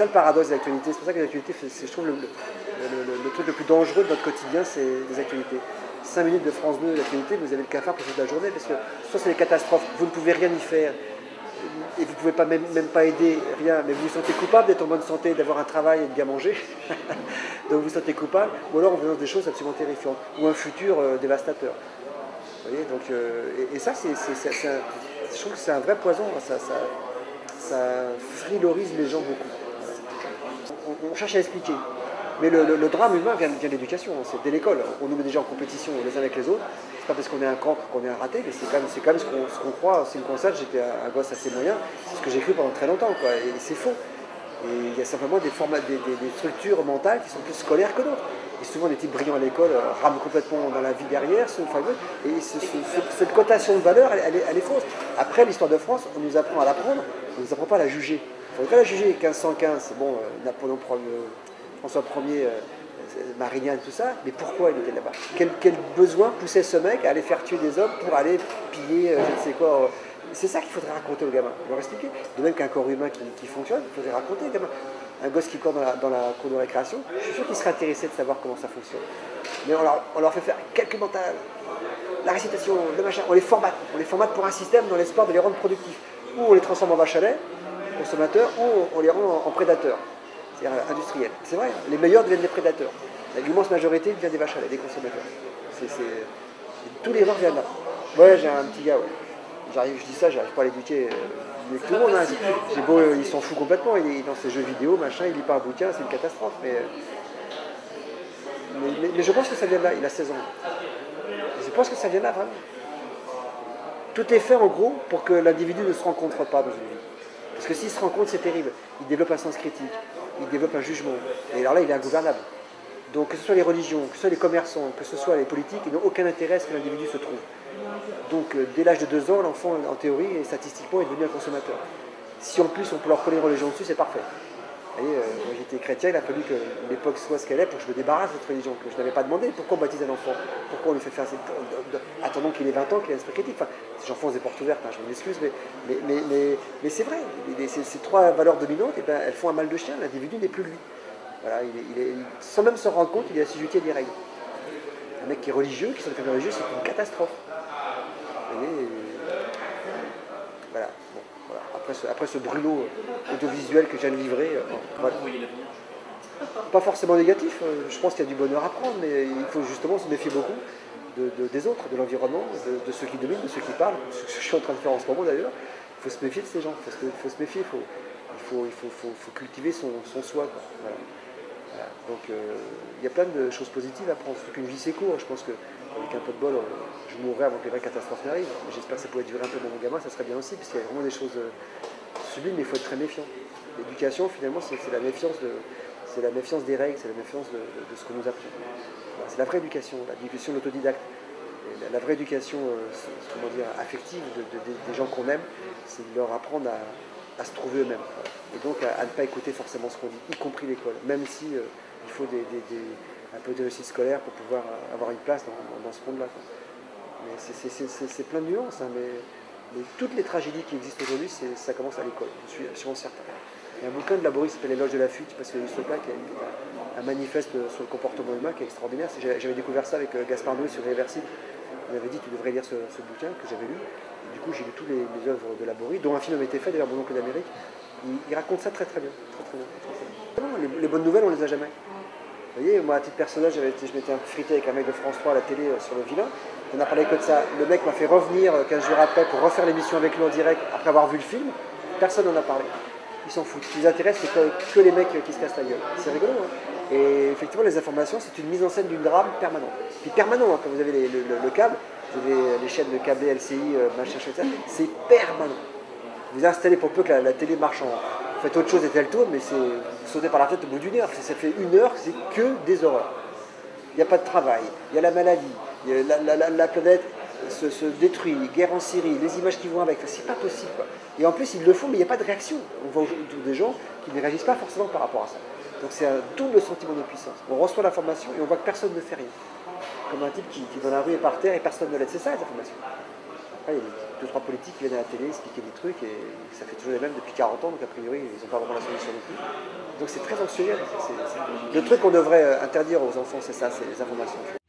ça le paradoxe des actualités. C'est pour ça que les actualités, je trouve le truc le plus dangereux de notre quotidien, c'est les actualités. 5 minutes de France 2 d'actualité, vous avez le cafard pour toute la journée, parce que soit c'est des catastrophes, vous ne pouvez rien y faire, et vous ne pouvez pas même pas aider, rien, mais vous vous sentez coupable d'être en bonne santé, d'avoir un travail et de bien manger, donc vous vous sentez coupable, ou alors on vous lance des choses absolument terrifiantes, ou un futur dévastateur. Vous voyez, donc, et ça, je trouve que c'est un vrai poison, ça frilorise les gens beaucoup. On cherche à expliquer. Mais le drame humain vient de l'éducation, c'est dès l'école. On nous met déjà en compétition les uns avec les autres. C'est pas parce qu'on est un cancre qu'on est un raté, mais c'est quand même ce qu'on croit. C'est une constate, j'étais un gosse assez moyen, c'est ce que j'ai cru pendant très longtemps, quoi. Et c'est faux. Et il y a simplement des structures mentales qui sont plus scolaires que d'autres. Et souvent, les types brillants à l'école rament complètement dans la vie derrière. Et cette cotation de valeur, elle est fausse. Après, l'histoire de France, on nous apprend à l'apprendre, on ne nous apprend pas à la juger. Il faudrait la juger. 1515, bon, Napoléon François Ier, Marignane, tout ça, mais pourquoi il était là-bas? Quel besoin poussait ce mec à aller faire tuer des hommes pour aller piller, je ne sais quoi? C'est ça qu'il faudrait raconter aux gamins, leur expliquer. De même qu'un corps humain qui fonctionne, il faudrait raconter aux gamins. Un gosse qui court dans la cour de récréation, je suis sûr qu'il serait intéressé de savoir comment ça fonctionne. Mais on leur fait faire calcul mental, la récitation, le machin, on les formate pour un système dans l'espoir de les rendre productifs. Ou on les transforme en vaches à lait, consommateurs, ou on les rend en prédateurs. C'est-à-dire industriels. C'est vrai, les meilleurs deviennent des prédateurs. L'immense majorité devient des vaches à lait, des consommateurs. Tous les erreurs viennent là. Ouais, j'ai un petit gars, ouais. Je dis ça, j'arrive pas à l'éduquer avec tout le monde. Hein. C'est beau, il s'en fout complètement, il est dans ses jeux vidéo, machin, il lit pas un bouquin, c'est une catastrophe. Mais je pense que ça vient de là, il a 16 ans. Et je pense que ça vient de là, vraiment. Tout est fait en gros pour que l'individu ne se rencontre pas dans une vie. Parce que s'il se rencontre, c'est terrible. Il développe un sens critique, il développe un jugement. Et alors là, il est ingouvernable. Donc que ce soit les religions, que ce soit les commerçants, que ce soit les politiques, ils n'ont aucun intérêt à ce que l'individu se trouve. Donc dès l'âge de 2 ans, l'enfant, en théorie et statistiquement, est devenu un consommateur. Si en plus on peut leur coller une religion dessus, c'est parfait. Vous voyez, moi j'étais chrétien, il a fallu que l'époque soit ce qu'elle est pour que je me débarrasse de cette religion, que je n'avais pas demandé. Pourquoi on baptise un enfant? Pourquoi on lui fait faire attendons qu'il ait 20 ans, qu'il ait un esprit critique. Enfin, j'enfonce des portes ouvertes, hein, je m'en excuse, mais c'est vrai. Ces 3 valeurs dominantes, eh ben, elles font un mal de chien, l'individu n'est plus lui. Voilà, sans même se rendre compte, il est assujetti à des règles. Un mec qui est religieux, qui sont des religieux, c'est une catastrophe. Vous voyez, voilà. Bon, voilà. Après ce brûlot audiovisuel que je viens de livrer, voilà. Pas forcément négatif, je pense qu'il y a du bonheur à prendre, mais il faut justement se méfier beaucoup des autres, de l'environnement, de ceux qui dominent, de ceux qui parlent, ce que je suis en train de faire en ce moment d'ailleurs. Il faut se méfier de ces gens, il faut se méfier, il faut cultiver son soi. Quoi. Voilà. Voilà. Donc il y a plein de choses positives à prendre, surtout qu'une vie c'est court, je pense qu'avec un peu de bol, je mourrai avant que les vraies catastrophes n'arrivent, mais j'espère que ça pourrait durer un peu dans mon gamin, ça serait bien aussi, parce qu'il y a vraiment des choses sublimes, mais il faut être très méfiant. L'éducation, finalement, c'est la méfiance des règles, c'est la méfiance de ce qu'on nous apprend. Voilà, c'est la vraie éducation, l'éducation de l'autodidacte. La vraie éducation comment dire, affective des gens qu'on aime, c'est de leur apprendre à se trouver eux-mêmes. Voilà. Et donc à ne pas écouter forcément ce qu'on dit, y compris l'école, même si il faut un peu de réussite scolaire pour pouvoir avoir une place dans ce monde-là. Mais c'est plein de nuances, hein, mais toutes les tragédies qui existent aujourd'hui, ça commence à l'école, je suis absolument certain. Il y a un bouquin de Laborie qui s'appelle L'éloge de la fuite, je ne sais pas si vous avez vu ce cas, qui a un manifeste sur le comportement humain qui est extraordinaire. J'avais découvert ça avec Gaspard Noé sur Réversible. Il m'avait dit tu devrais lire ce bouquin que j'avais lu. Et du coup j'ai lu toutes les œuvres de Laborie, dont un film avait été fait, d'ailleurs Mon oncle d'Amérique. Il raconte ça très très bien. Les bonnes nouvelles, on les a jamais. Vous voyez, moi à titre personnel, je m'étais frité avec un mec de France 3 à la télé sur le vilain. On a parlé que de ça. Le mec m'a fait revenir 15 jours après pour refaire l'émission avec lui en direct après avoir vu le film. Personne n'en a parlé. Ils s'en foutent. Ce qui les intéresse, c'est que les mecs qui se cassent la gueule. C'est rigolo, hein. Et effectivement, les informations, c'est une mise en scène d'une drame permanente. Puis permanent, hein, quand vous avez le câble, vous avez les chaînes de câble LCI, machin, etc. C'est permanent. Vous installez pour peu que la télé marche en... Faites autre chose et elle tourne, mais vous sautez par la tête au bout d'une heure. Ça fait 1 heure, c'est que des horreurs. Il n'y a pas de travail, il y a la maladie, la planète se détruit, guerre en Syrie, les images qui vont avec, c'est pas possible, quoi. Et en plus ils le font mais il n'y a pas de réaction. On voit autour des gens qui ne réagissent pas forcément par rapport à ça. Donc c'est un double sentiment de puissance. On reçoit l'information et on voit que personne ne fait rien. Comme un type qui dans la rue est par terre et personne ne l'aide. C'est ça les informations. Après, 2-3 politiques qui viennent à la télé expliquer des trucs et ça fait toujours les mêmes depuis 40 ans, donc a priori ils n'ont pas vraiment la solution non plus. Donc c'est très anxiogène. Le truc qu'on devrait interdire aux enfants, c'est ça, c'est les informations.